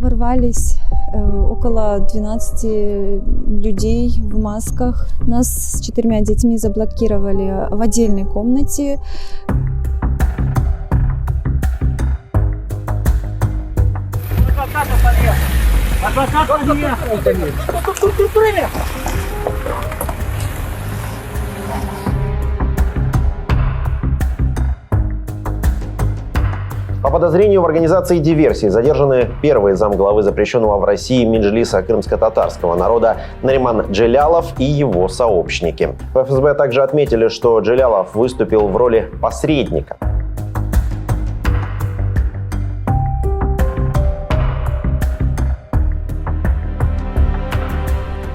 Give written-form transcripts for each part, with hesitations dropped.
Ворвались около 12 людей в масках. Нас с 4 детьми заблокировали в отдельной комнате. По подозрению в организации диверсии задержаны первый замглавы запрещенного в России Меджлиса крымско-татарского народа Нариман Джелялов и его сообщники. В ФСБ также отметили, что Джелялов выступил в роли посредника.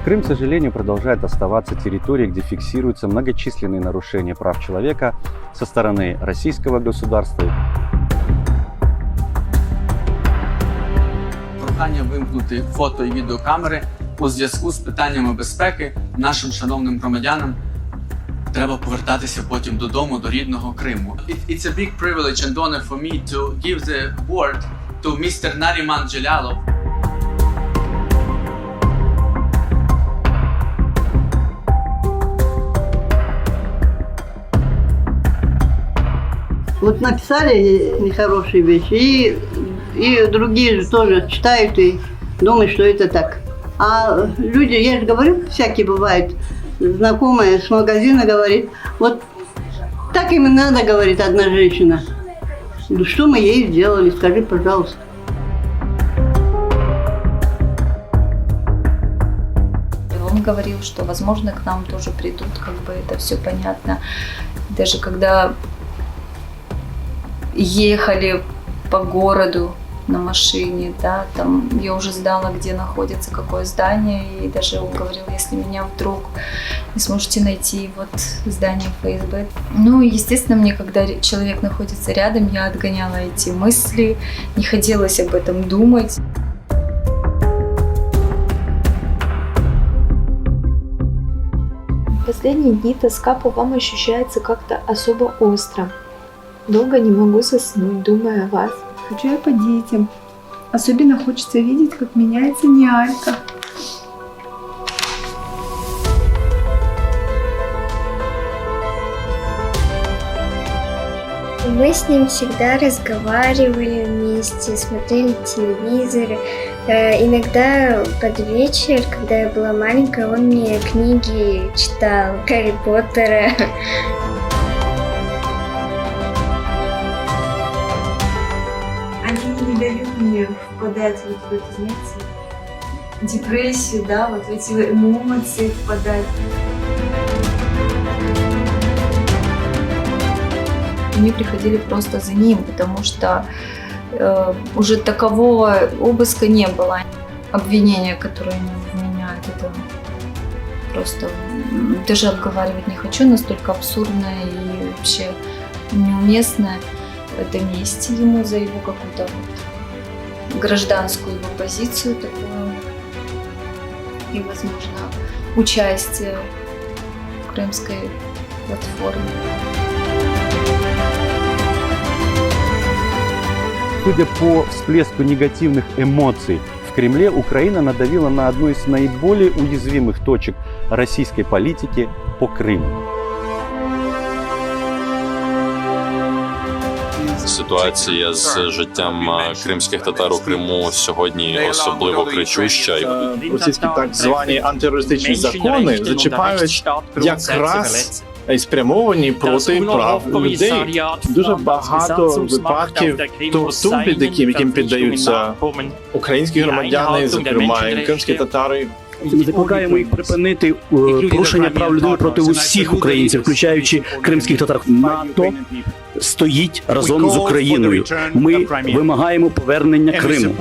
Крым, к сожалению, продолжает оставаться территорией, где фиксируются многочисленные нарушения прав человека со стороны российского государства. Прохання вимкнути фото і відеокамери у зв'язку з питаннями безпеки нашим шановним громадянам. Треба повертатися потім додому, до рідного Криму. It's a big privilege and honor for me to give the word to Mr. Nariman Jelalov. Вот написали нехорошие вещи, и другие же тоже читают и думают, что это так. А люди, я же говорю, всякие бывают, знакомая с магазина говорит, вот так им и надо, говорит одна женщина. Ну что мы ей сделали, скажи, пожалуйста. Он говорил, что, возможно, к нам тоже придут, как бы это все понятно. Даже когда ехали по городу на машине, да, там я уже знала, где находится какое здание, и даже он говорил, если меня вдруг не сможете найти, вот здание ФСБ. Ну, естественно, мне, когда человек находится рядом, я отгоняла эти мысли, не хотелось об этом думать. В последние дни тоска по вам ощущается как-то особо остро. Долго не могу заснуть, думая о вас. Хочу я по детям. Особенно хочется видеть, как меняется Ниалька. Мы с ним всегда разговаривали вместе, смотрели телевизор. Иногда под вечер, когда я была маленькая, он мне книги читал, Гарри Поттера. Они не дают мне впадать вот в эту, знаете, депрессию, да, вот в эти эмоции впадать. Они приходили просто за ним, потому что уже такового обыска не было. Обвинения, которые они вменяют, это просто даже обговаривать не хочу, настолько абсурдное и вообще неуместное в этом месте ему за его какую-то вот гражданскую его позицию такую и, возможно, участие в крымской платформе. Судя по всплеску негативных эмоций в Кремле, Украина надавила на одну из наиболее уязвимых точек российской политики по Крыму. Ситуація з життям кримських татар у Криму сьогодні особливо кричуща. Російські так звані антитерористичні закони зачіпають якраз спрямовані проти прав людей. Дуже багато випадків тортур, під яким піддаються українські громадяни, зокрема і кримські татари. Ми закликаємо їх припинити порушення прав людини проти усіх українців, включаючи кримських татар. НАТО стоїть разом з Україною. Ми вимагаємо повернення Криму.